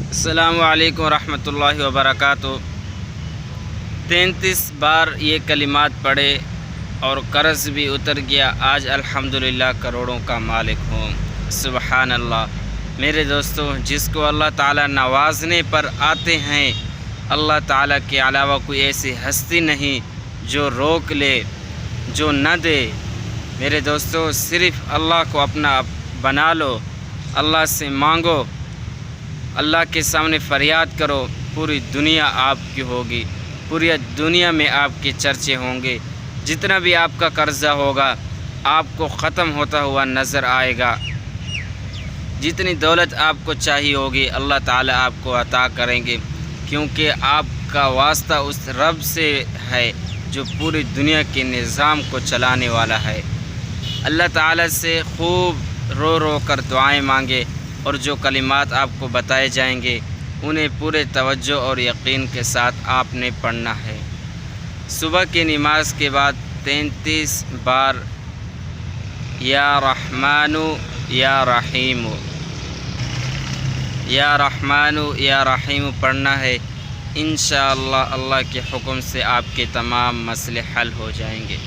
السلام علیکم ورحمۃ اللہ وبرکاتہ۔ 33 بار یہ کلمات پڑھے اور قرض بھی اتر گیا۔ آج الحمدللہ کروڑوں کا مالک ہوں۔ سبحان اللہ۔ میرے دوستوں، جس کو اللہ تعالیٰ نوازنے پر آتے ہیں، اللہ تعالیٰ کے علاوہ کوئی ایسی ہستی نہیں جو روک لے، جو نہ دے۔ میرے دوستوں، صرف اللہ کو اپنا بنا لو، اللہ سے مانگو، اللہ کے سامنے فریاد کرو، پوری دنیا آپ کی ہوگی، پوری دنیا میں آپ کے چرچے ہوں گے۔ جتنا بھی آپ کا قرضہ ہوگا آپ کو ختم ہوتا ہوا نظر آئے گا۔ جتنی دولت آپ کو چاہیے ہوگی اللہ تعالیٰ آپ کو عطا کریں گے، کیونکہ آپ کا واسطہ اس رب سے ہے جو پوری دنیا کے نظام کو چلانے والا ہے۔ اللہ تعالیٰ سے خوب رو رو کر دعائیں مانگے، اور جو کلمات آپ کو بتائے جائیں گے انہیں پورے توجہ اور یقین کے ساتھ آپ نے پڑھنا ہے۔ صبح کی نماز کے بعد 33 بار یا رحمن یا رحیم، یا رحمن یا رحیم پڑھنا ہے۔ انشاءاللہ اللہ کے حکم سے آپ کے تمام مسئلے حل ہو جائیں گے۔